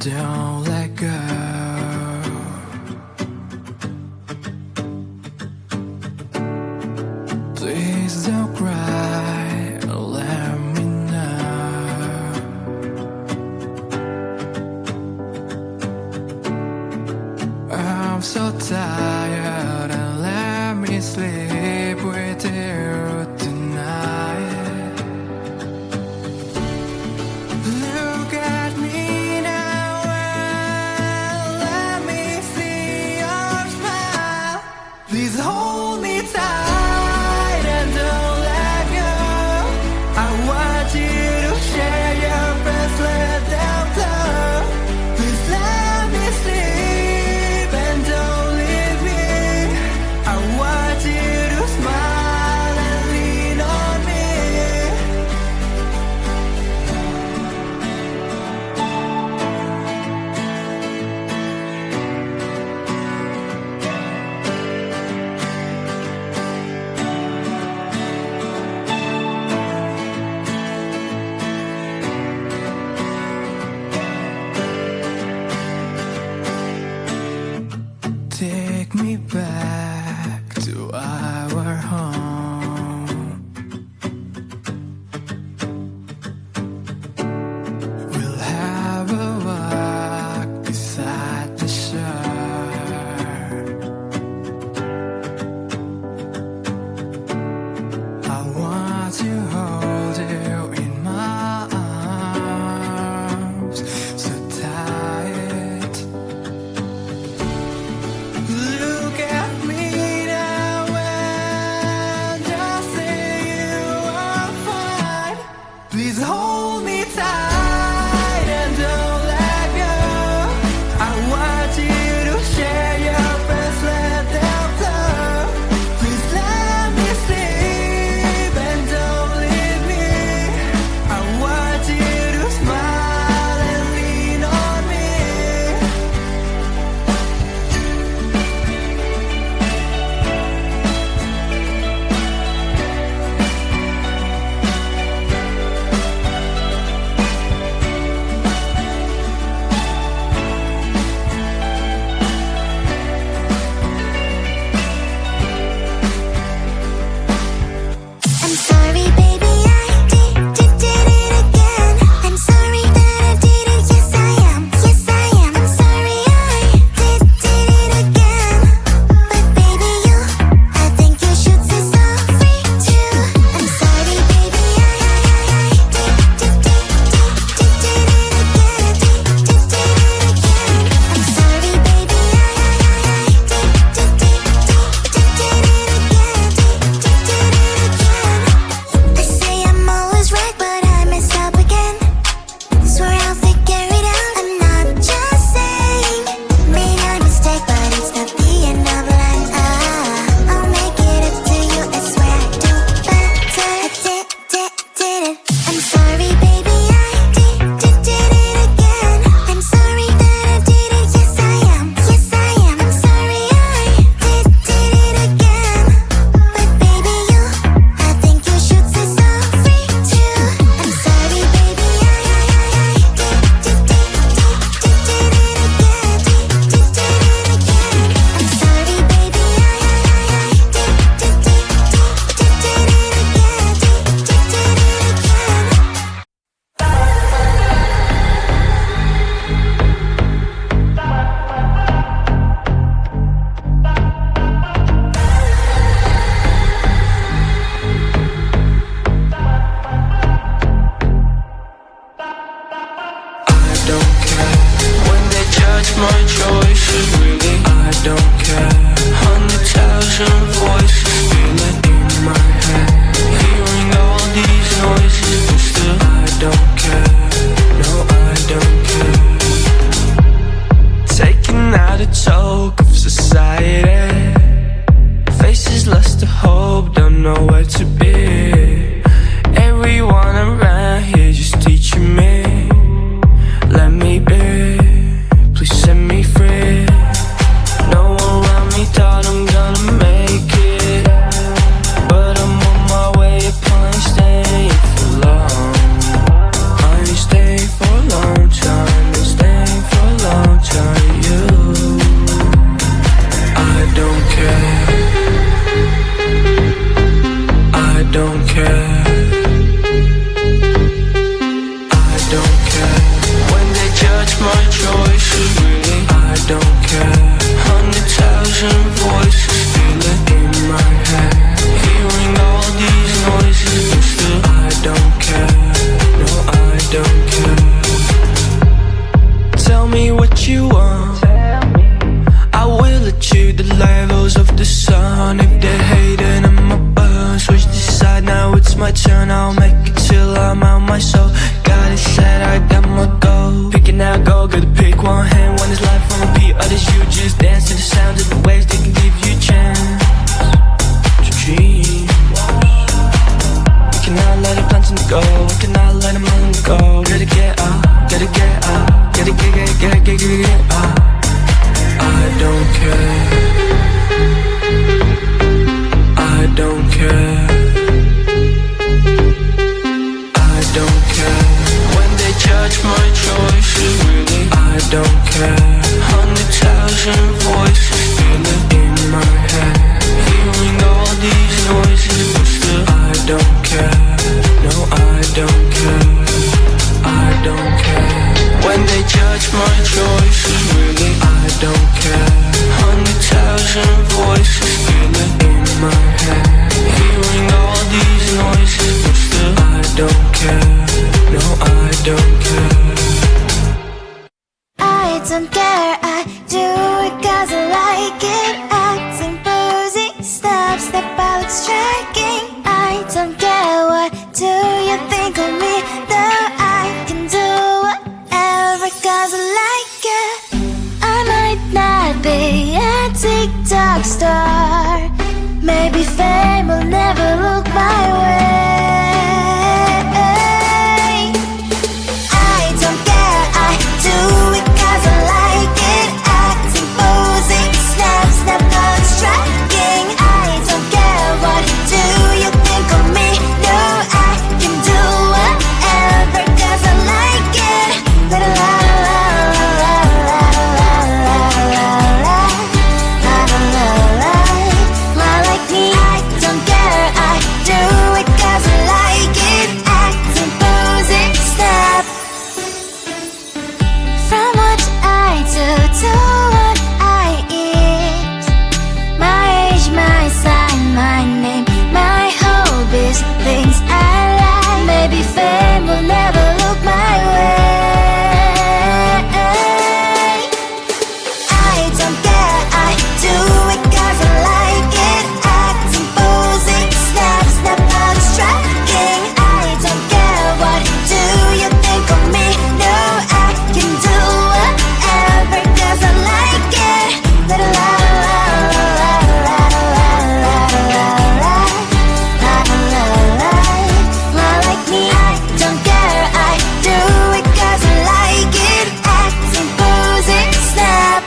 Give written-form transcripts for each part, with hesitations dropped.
don't let go. Please don't cry, let me know. I'm so tired and let me sleep with you tonight. Look at me now and let me see your smile. Please hold me tight and don't let go. I want you to share your breath, let them flow. Please let me sleep and don't leave me. I want you to smile and lean on me. Take me back to our home. We'll have a walk beside the shore. I want to hold you in my arms so tight. Look at me now and just say you are fine. Please hold me tight and don't let go. I want you to share your breath, let them flow. Please let me sleep and don't leave me. I want you to smile and lean on me. I'm sorry, baby, I did it again. I'm sorry that I did it, yes I am, yes I am. I'm sorry I did it again. But baby, I think you should say sorry too. I'm sorry, baby, I did it again. I'm sorry, baby, I say I'm always right, but I mess up again. Swear I'll figure it out. I'm not just saying made a mistake, but it's not the end of the line. I'll make it up to you. I swear I do better. I did it. I'm sorry, baby. I did it again. I'm sorry that I did it. Yes I am. Yes I am. I'm sorry I did it again. But baby, I think you should say sorry too. I'm sorry, baby. I did it again. I'm sorry, baby. I don't care when they judge my choices. Really, I don't care. 100,000 voices feel it in my head, hearing all these noises, but still I don't care. No, I don't care. Taking out a toke of society. Faces lost to hope, don't know where to be. Everyone around here just teaching me. Let me be, please set me free. No one my soul. Got it set, I got my goal. Picking out gold, gotta pick one hand. One is life on repeat, others you just dance to the sound of the waves. They can give you a chance to dream. We cannot let our plans go, we cannot let them all go. Gotta get up, gotta get up, gotta get up. I don't care, I don't care, I don't care. When they judge my choices, really, I don't care. 100,000 voices feeling in my head, hearing all these noises, but still I don't care. No, I don't care, I don't care. When they judge my choices, really, I don't care. 100,000 voices feeling in my head, hearing all these noises, but still I don't care. No, I don't care. I don't care, I do it cause I like it. Acting boozy, step out like striking. I don't care, what do you think of me? Though I can do whatever cause I like it. I might not be a TikTok star, maybe fame will never look my way. I don't care, I do it cause I like it. Acting boozy, step out striking. I don't care, what do you think of me? No, I can do whatever cause I like it. La la la la la la la la la la la la. Like me, I don't care, I do it cause I like it. Acting boozy, step. From what I do to what I eat, my age, my sign, my name, my hobbies, things I like. Maybe fame will never look my way. I don't care, I do it cause I like it. Acting boozy, step out striking. I don't care, what do you think of me? No, I can do whatever cause I like it. La la la la la la la la la la la. Like me, I don't care, I do it cause I like it. Acting boozy, step.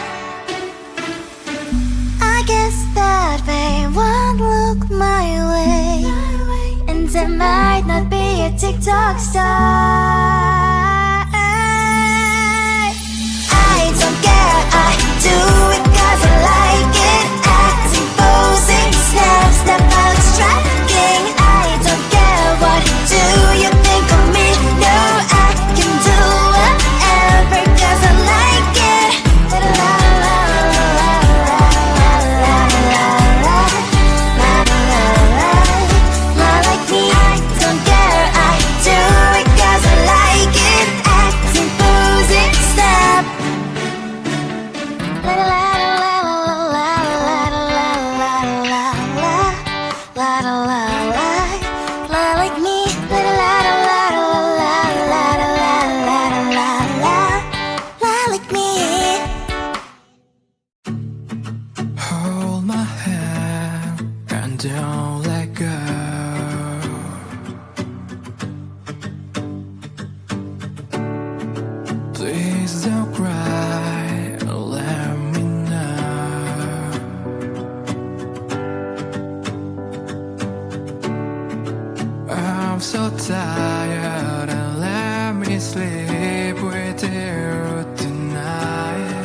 I guess that fame won't look my way, and I might not be a TikTok star. I don't care, I do it cause I like it. Acting boozy, step out striking. I don't care, what do you think of me? No, I can do whatever cause I like it. La la la la la la la la. Like me, I don't care, I do it cause I like it. Acting boozy, step. La la la la la la la la la la la. Like me, la la la la la la la. Like me. Hold my hand and don't let go. Please don't cry, let me know. I'm so tired and let me sleep with you tonight.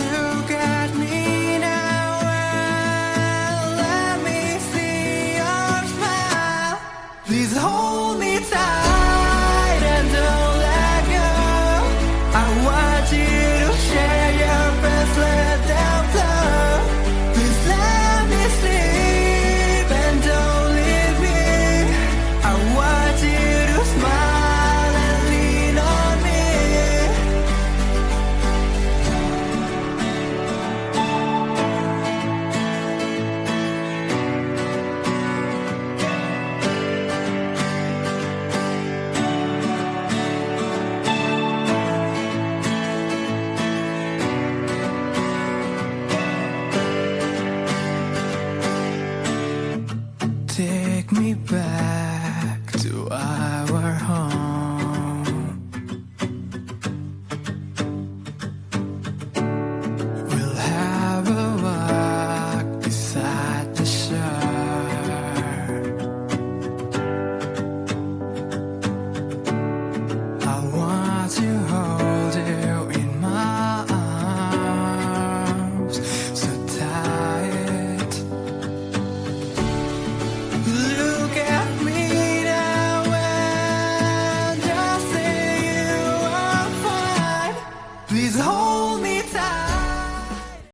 Look at me now and let me see your smile. Please hold